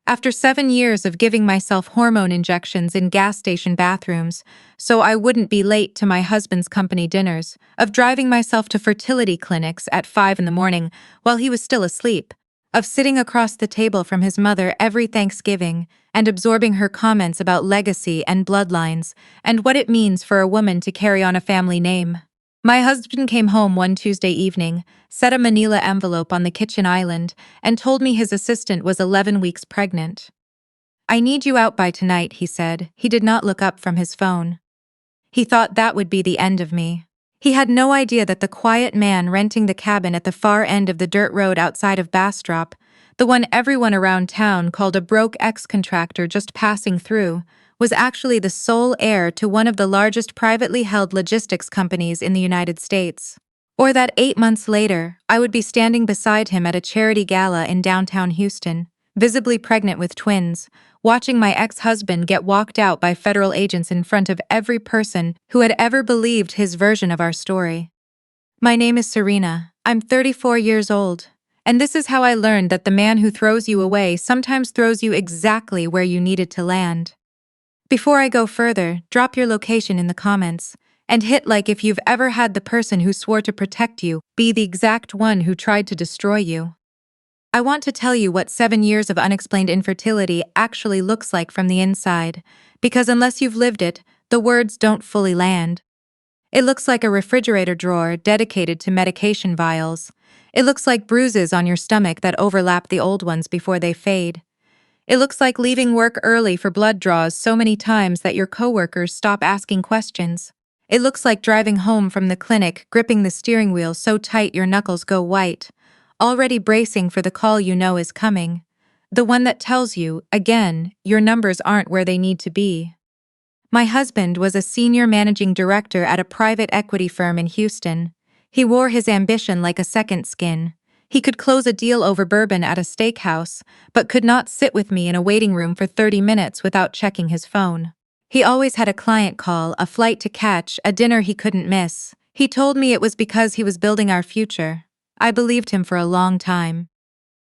After 7 years of giving myself hormone injections in gas station bathrooms so I wouldn't be late to my husband's company dinners, of driving myself to fertility clinics at 5 in the morning while he was still asleep, of sitting across the table from his mother every Thanksgiving and absorbing her comments about legacy and bloodlines and what it means for a woman to carry on a family name. My husband came home one Tuesday evening, set a manila envelope on the kitchen island, and told me his assistant was 11 weeks pregnant. "I need you out by tonight," he said. He did not look up from his phone. He thought that would be the end of me. He had no idea that the quiet man renting the cabin at the far end of the dirt road outside of Bastrop, the one everyone around town called a broke ex-contractor just passing through, was actually the sole heir to one of the largest privately held logistics companies in the United States. Or that 8 months later, I would be standing beside him at a charity gala in downtown Houston, visibly pregnant with twins, watching my ex-husband get walked out by federal agents in front of every person who had ever believed his version of our story. My name is Serena. I'm 34 years old. And this is how I learned that the man who throws you away sometimes throws you exactly where you needed to land. Before I go further, drop your location in the comments, and hit like if you've ever had the person who swore to protect you be the exact one who tried to destroy you. I want to tell you what 7 years of unexplained infertility actually looks like from the inside, because unless you've lived it, the words don't fully land. It looks like a refrigerator drawer dedicated to medication vials. It looks like bruises on your stomach that overlap the old ones before they fade. It looks like leaving work early for blood draws so many times that your coworkers stop asking questions. It looks like driving home from the clinic, gripping the steering wheel so tight your knuckles go white, already bracing for the call you know is coming. The one that tells you, again, your numbers aren't where they need to be. My husband was a senior managing director at a private equity firm in Houston. He wore his ambition like a second skin. He could close a deal over bourbon at a steakhouse, but could not sit with me in a waiting room for 30 minutes without checking his phone. He always had a client call, a flight to catch, a dinner he couldn't miss. He told me it was because he was building our future. I believed him for a long time.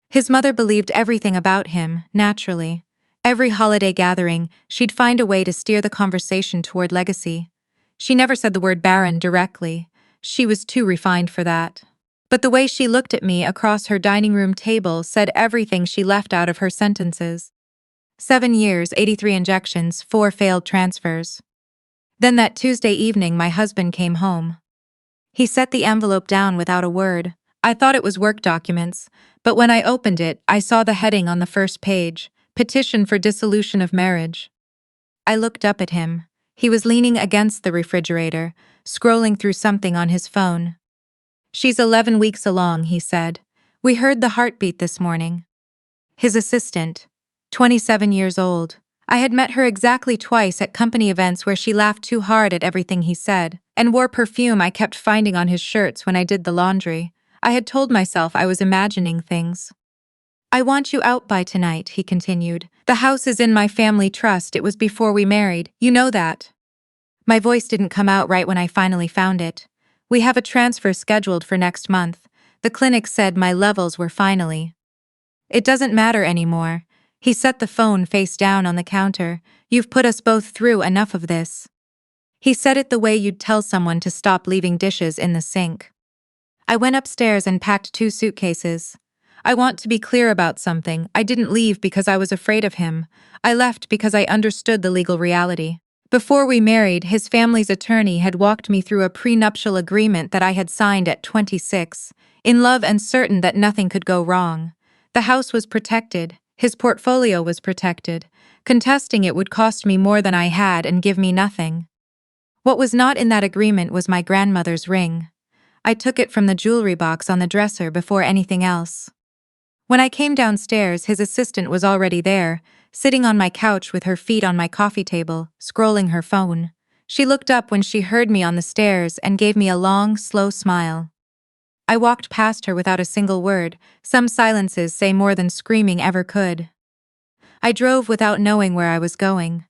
His mother believed everything about him, naturally. Every holiday gathering, she'd find a way to steer the conversation toward legacy. She never said the word barren directly. She was too refined for that. But the way she looked at me across her dining room table said everything she left out of her sentences. 7 years, 83 injections, 4 failed transfers. Then that Tuesday evening my husband came home. He set the envelope down without a word. I thought it was work documents, but when I opened it, I saw the heading on the first page, Petition for Dissolution of Marriage. I looked up at him. He was leaning against the refrigerator, scrolling through something on his phone. "She's 11 weeks along," he said. "We heard the heartbeat this morning." His assistant, 27 years old. I had met her exactly twice at company events where she laughed too hard at everything he said, and wore perfume I kept finding on his shirts when I did the laundry. I had told myself I was imagining things. "I want you out by tonight," he continued. "The house is in my family trust. It was before we married. You know that." My voice didn't come out right when I finally found it. "We have a transfer scheduled for next month. The clinic said my levels were finally." "It doesn't matter anymore." He set the phone face down on the counter. "You've put us both through enough of this." He said it the way you'd tell someone to stop leaving dishes in the sink. I went upstairs and packed 2 suitcases. I want to be clear about something. I didn't leave because I was afraid of him. I left because I understood the legal reality. Before we married, his family's attorney had walked me through a prenuptial agreement that I had signed at 26, in love and certain that nothing could go wrong. The house was protected. His portfolio was protected. Contesting it would cost me more than I had and give me nothing. What was not in that agreement was my grandmother's ring. I took it from the jewelry box on the dresser before anything else. When I came downstairs, his assistant was already there, sitting on my couch with her feet on my coffee table, scrolling her phone. She looked up when she heard me on the stairs and gave me a long, slow smile. I walked past her without a single word. Some silences say more than screaming ever could. I drove without knowing where I was going.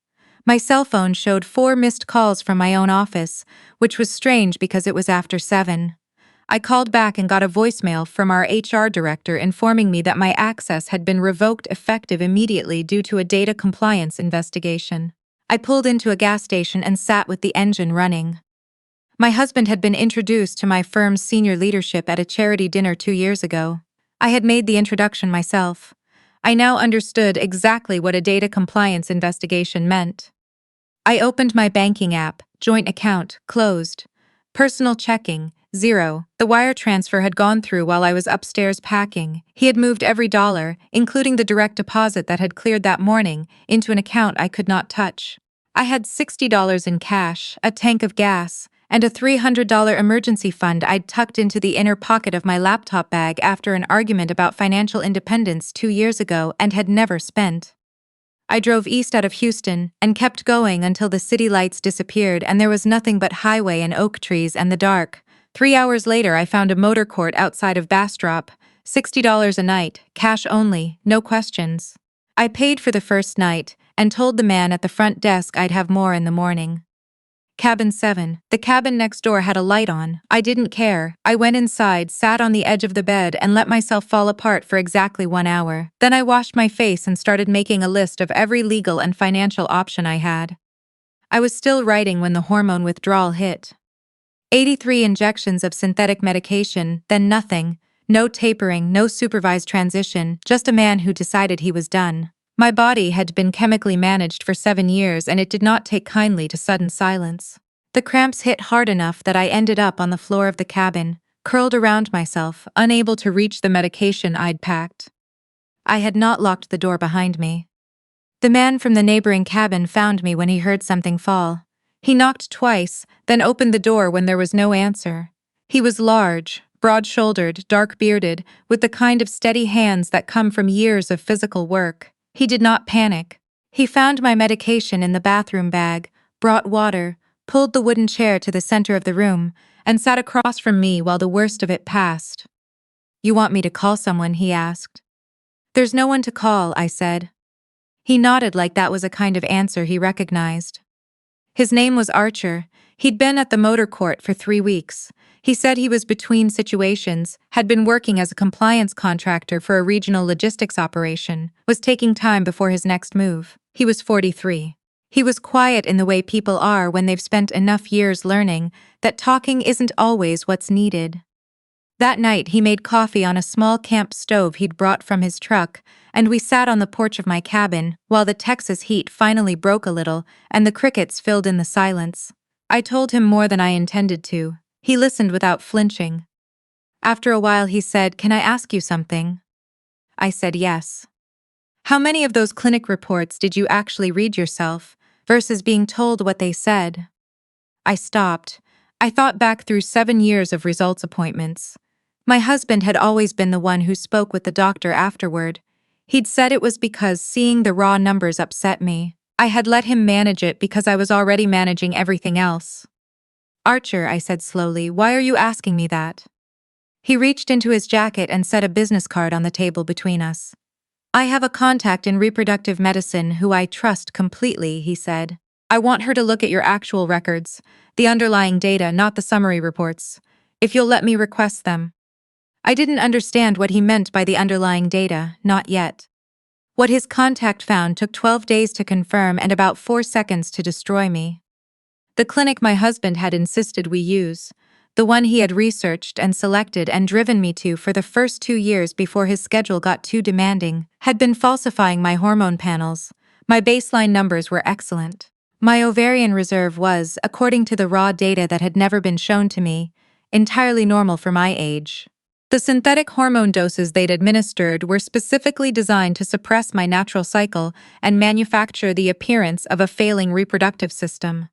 My cell phone showed 4 missed calls from my own office, which was strange because it was after 7. I called back and got a voicemail from our HR director informing me that my access had been revoked effective immediately due to a data compliance investigation. I pulled into a gas station and sat with the engine running. My husband had been introduced to my firm's senior leadership at a charity dinner 2 years ago. I had made the introduction myself. I now understood exactly what a data compliance investigation meant. I opened my banking app, joint account, closed. Personal checking, 0. The wire transfer had gone through while I was upstairs packing. He had moved every dollar, including the direct deposit that had cleared that morning, into an account I could not touch. I had $60 in cash, a tank of gas, and a $300 emergency fund I'd tucked into the inner pocket of my laptop bag after an argument about financial independence 2 years ago and had never spent. I drove east out of Houston and kept going until the city lights disappeared and there was nothing but highway and oak trees and the dark. 3 hours later, I found a motor court outside of Bastrop, $60 a night, cash only, no questions. I paid for the first night and told the man at the front desk I'd have more in the morning. Cabin 7. The cabin next door had a light on. I didn't care. I went inside, sat on the edge of the bed, and let myself fall apart for exactly 1 hour. Then I washed my face and started making a list of every legal and financial option I had. I was still writing when the hormone withdrawal hit. 83 injections of synthetic medication, then nothing. No tapering, no supervised transition, just a man who decided he was done. My body had been chemically managed for 7 years and it did not take kindly to sudden silence. The cramps hit hard enough that I ended up on the floor of the cabin, curled around myself, unable to reach the medication I'd packed. I had not locked the door behind me. The man from the neighboring cabin found me when he heard something fall. He knocked twice, then opened the door when there was no answer. He was large, broad-shouldered, dark-bearded, with the kind of steady hands that come from years of physical work. He did not panic. He found my medication in the bathroom bag, brought water, pulled the wooden chair to the center of the room, and sat across from me while the worst of it passed. "You want me to call someone?" he asked. "There's no one to call," I said. He nodded like that was a kind of answer he recognized. His name was Archer. He'd been at the motor court for 3 weeks. He said he was between situations, had been working as a compliance contractor for a regional logistics operation, was taking time before his next move. He was 43. He was quiet in the way people are when they've spent enough years learning that talking isn't always what's needed. That night, he made coffee on a small camp stove he'd brought from his truck, and we sat on the porch of my cabin while the Texas heat finally broke a little and the crickets filled in the silence. I told him more than I intended to. He listened without flinching. After a while he said, "Can I ask you something?" I said yes. "How many of those clinic reports did you actually read yourself, versus being told what they said?" I stopped. I thought back through 7 years of results appointments. My husband had always been the one who spoke with the doctor afterward. He'd said it was because seeing the raw numbers upset me. I had let him manage it because I was already managing everything else. "Archer," I said slowly, "why are you asking me that?" He reached into his jacket and set a business card on the table between us. "I have a contact in reproductive medicine who I trust completely," he said. "I want her to look at your actual records, the underlying data, not the summary reports, if you'll let me request them." I didn't understand what he meant by the underlying data, not yet. What his contact found took 12 days to confirm and about 4 seconds to destroy me. The clinic my husband had insisted we use, the one he had researched and selected and driven me to for the first 2 years before his schedule got too demanding, had been falsifying my hormone panels. My baseline numbers were excellent. My ovarian reserve was, according to the raw data that had never been shown to me, entirely normal for my age. The synthetic hormone doses they'd administered were specifically designed to suppress my natural cycle and manufacture the appearance of a failing reproductive system.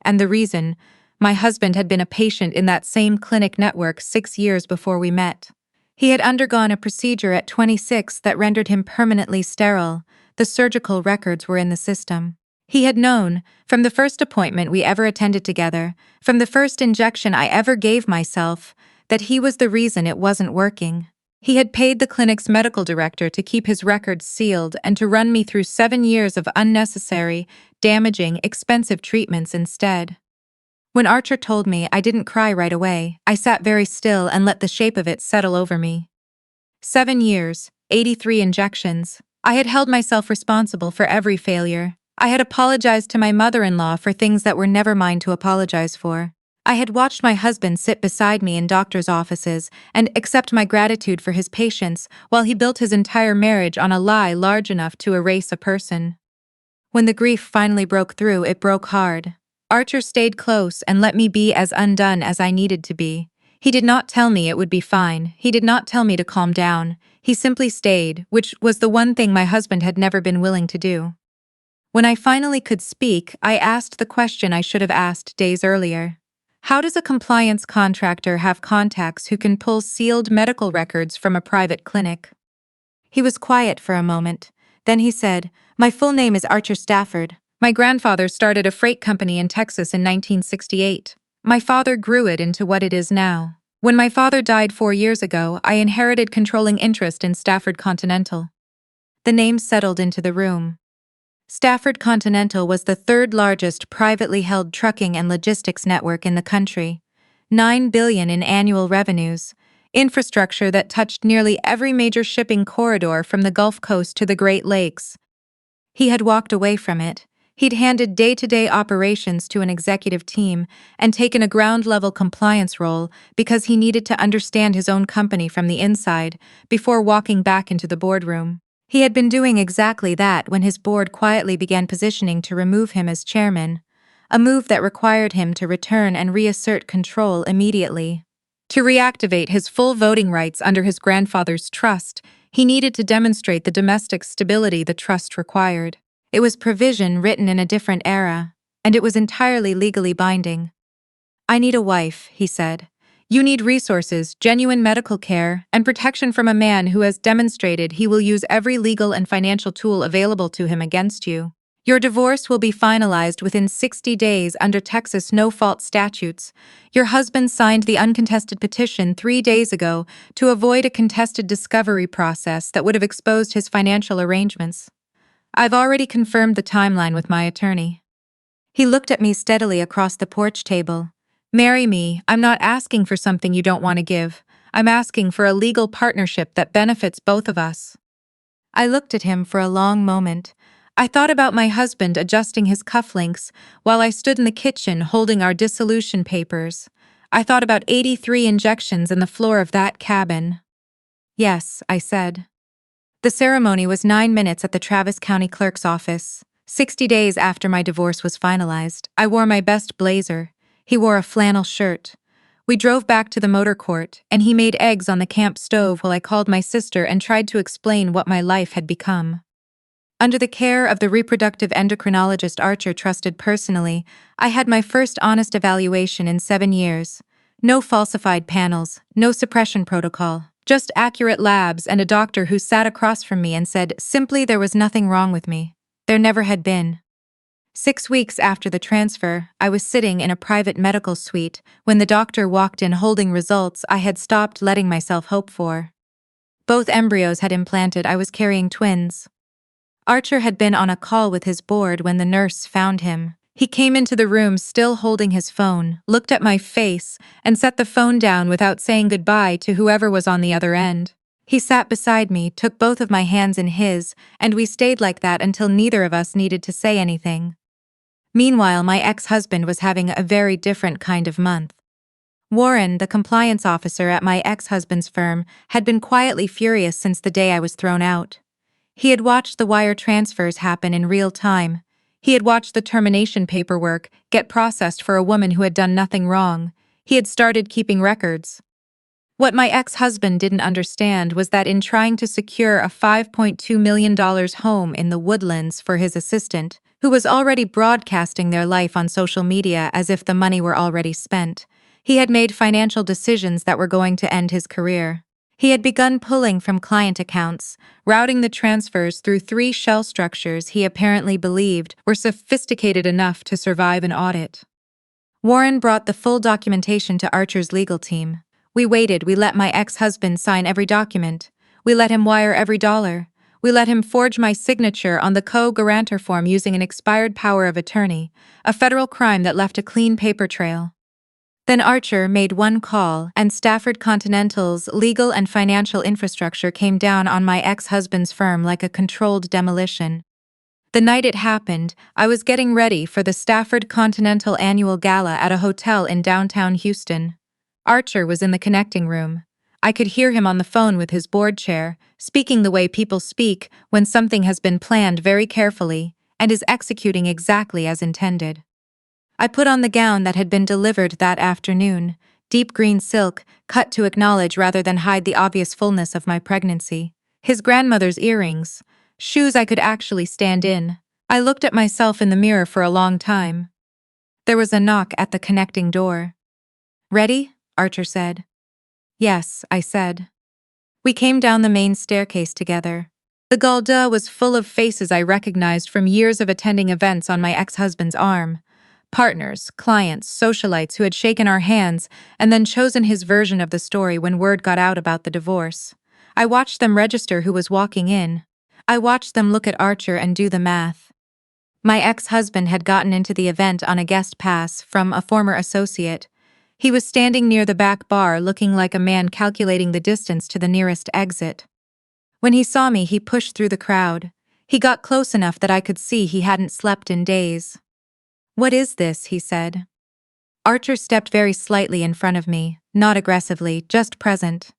And the reason, my husband had been a patient in that same clinic network 6 years before we met. He had undergone a procedure at 26 that rendered him permanently sterile. The surgical records were in the system. He had known, from the first appointment we ever attended together, from the first injection I ever gave myself, that he was the reason it wasn't working. He had paid the clinic's medical director to keep his records sealed and to run me through 7 years of unnecessary, damaging, expensive treatments instead. When Archer told me, I didn't cry right away. I sat very still and let the shape of it settle over me. 7 years, 83 injections. I had held myself responsible for every failure. I had apologized to my mother-in-law for things that were never mine to apologize for. I had watched my husband sit beside me in doctors' offices and accept my gratitude for his patience while he built his entire marriage on a lie large enough to erase a person. When the grief finally broke through, it broke hard. Archer stayed close and let me be as undone as I needed to be. He did not tell me it would be fine. He did not tell me to calm down. He simply stayed, which was the one thing my husband had never been willing to do. When I finally could speak, I asked the question I should have asked days earlier. How does a compliance contractor have contacts who can pull sealed medical records from a private clinic? He was quiet for a moment. Then he said, "My full name is Archer Stafford. My grandfather started a freight company in Texas in 1968. My father grew it into what it is now. When my father died 4 years ago, I inherited controlling interest in Stafford Continental." The name settled into the room. Stafford Continental was the third largest privately held trucking and logistics network in the country. $9 billion in annual revenues. Infrastructure that touched nearly every major shipping corridor from the Gulf Coast to the Great Lakes. He had walked away from it. He'd handed day-to-day operations to an executive team and taken a ground-level compliance role because he needed to understand his own company from the inside before walking back into the boardroom. He had been doing exactly that when his board quietly began positioning to remove him as chairman, a move that required him to return and reassert control immediately. To reactivate his full voting rights under his grandfather's trust, he needed to demonstrate the domestic stability the trust required. It was provision written in a different era, and it was entirely legally binding. "I need a wife," he said. "You need resources, genuine medical care, and protection from a man who has demonstrated he will use every legal and financial tool available to him against you. Your divorce will be finalized within 60 days under Texas no-fault statutes. Your husband signed the uncontested petition 3 days ago to avoid a contested discovery process that would have exposed his financial arrangements. I've already confirmed the timeline with my attorney." He looked at me steadily across the porch table. "Marry me. I'm not asking for something you don't want to give. I'm asking for a legal partnership that benefits both of us." I looked at him for a long moment. I thought about my husband adjusting his cufflinks while I stood in the kitchen holding our dissolution papers. I thought about 83 injections in the floor of that cabin. "Yes," I said. The ceremony was 9 minutes at the Travis County Clerk's office. 60 days after my divorce was finalized, I wore my best blazer. He wore a flannel shirt. We drove back to the motor court, and he made eggs on the camp stove while I called my sister and tried to explain what my life had become. Under the care of the reproductive endocrinologist Archer trusted personally, I had my first honest evaluation in 7 years. No falsified panels, no suppression protocol, just accurate labs and a doctor who sat across from me and said simply there was nothing wrong with me. There never had been. 6 weeks after the transfer, I was sitting in a private medical suite when the doctor walked in holding results I had stopped letting myself hope for. Both embryos had implanted. I was carrying twins. Archer had been on a call with his board when the nurse found him. He came into the room still holding his phone, looked at my face, and set the phone down without saying goodbye to whoever was on the other end. He sat beside me, took both of my hands in his, and we stayed like that until neither of us needed to say anything. Meanwhile, my ex-husband was having a very different kind of month. Warren, the compliance officer at my ex-husband's firm, had been quietly furious since the day I was thrown out. He had watched the wire transfers happen in real time. He had watched the termination paperwork get processed for a woman who had done nothing wrong. He had started keeping records. What my ex-husband didn't understand was that in trying to secure a $5.2 million home in the Woodlands for his assistant, who was already broadcasting their life on social media as if the money were already spent, he had made financial decisions that were going to end his career. He had begun pulling from client accounts, routing the transfers through 3 shell structures he apparently believed were sophisticated enough to survive an audit. Warren brought the full documentation to Archer's legal team. We waited. We let my ex-husband sign every document. We let him wire every dollar. We let him forge my signature on the co-guarantor form using an expired power of attorney, a federal crime that left a clean paper trail. Then Archer made one call, and Stafford Continental's legal and financial infrastructure came down on my ex-husband's firm like a controlled demolition. The night it happened, I was getting ready for the Stafford Continental annual gala at a hotel in downtown Houston. Archer was in the connecting room. I could hear him on the phone with his board chair, speaking the way people speak when something has been planned very carefully and is executing exactly as intended. I put on the gown that had been delivered that afternoon, deep green silk, cut to acknowledge rather than hide the obvious fullness of my pregnancy. His grandmother's earrings, shoes I could actually stand in. I looked at myself in the mirror for a long time. There was a knock at the connecting door. "Ready?" Archer said. "Yes," I said. We came down the main staircase together. The Gauda was full of faces I recognized from years of attending events on my ex-husband's arm. Partners, clients, socialites who had shaken our hands and then chosen his version of the story when word got out about the divorce. I watched them register who was walking in. I watched them look at Archer and do the math. My ex-husband had gotten into the event on a guest pass from a former associate. He was standing near the back bar looking like a man calculating the distance to the nearest exit. When he saw me, he pushed through the crowd. He got close enough that I could see he hadn't slept in days. "What is this?" he said. Archer stepped very slightly in front of me, not aggressively, just present.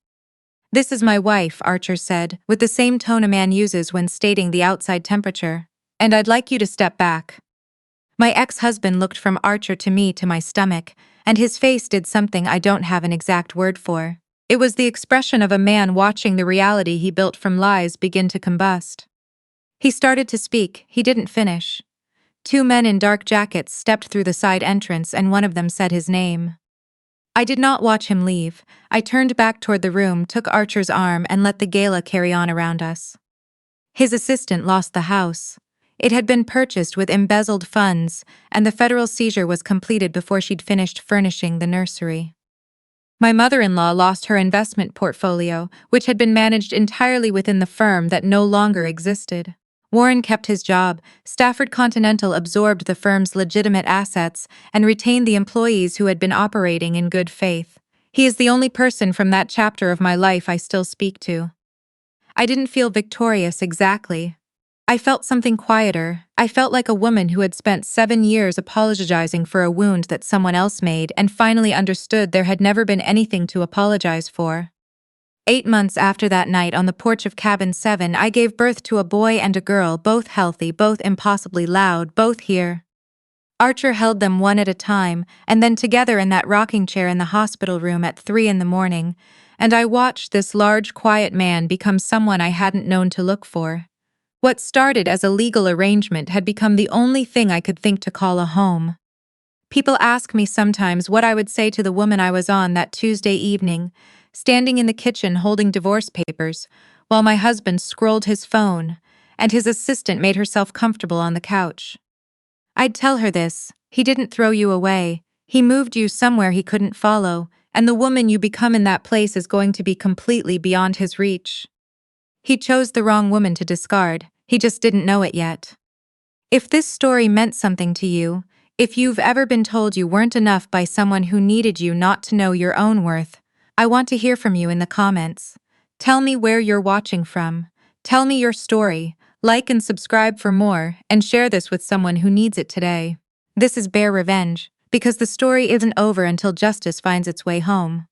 "This is my wife," Archer said, with the same tone a man uses when stating the outside temperature. "And I'd like you to step back." My ex-husband looked from Archer to me to my stomach, and his face did something I don't have an exact word for. It was the expression of a man watching the reality he built from lies begin to combust. He started to speak, he didn't finish. Two men in dark jackets stepped through the side entrance and one of them said his name. I did not watch him leave. I turned back toward the room, took Archer's arm and let the gala carry on around us. His assistant lost the house. It had been purchased with embezzled funds, and the federal seizure was completed before she'd finished furnishing the nursery. My mother-in-law lost her investment portfolio, which had been managed entirely within the firm that no longer existed. Warren kept his job. Stafford Continental absorbed the firm's legitimate assets and retained the employees who had been operating in good faith. He is the only person from that chapter of my life I still speak to. I didn't feel victorious exactly. I felt something quieter. I felt like a woman who had spent 7 years apologizing for a wound that someone else made and finally understood there had never been anything to apologize for. 8 months after that night on the porch of Cabin 7, I gave birth to a boy and a girl, both healthy, both impossibly loud, both here. Archer held them one at a time, and then together in that rocking chair in the hospital room at 3 in the morning, and I watched this large, quiet man become someone I hadn't known to look for. What started as a legal arrangement had become the only thing I could think to call a home. People ask me sometimes what I would say to the woman I was on that Tuesday evening, standing in the kitchen holding divorce papers, while my husband scrolled his phone, and his assistant made herself comfortable on the couch. I'd tell her this: he didn't throw you away, he moved you somewhere he couldn't follow, and the woman you become in that place is going to be completely beyond his reach. He chose the wrong woman to discard, he just didn't know it yet. If this story meant something to you, if you've ever been told you weren't enough by someone who needed you not to know your own worth, I want to hear from you in the comments. Tell me where you're watching from. Tell me your story. Like and subscribe for more, and share this with someone who needs it today. This is Bear Revenge, because the story isn't over until justice finds its way home.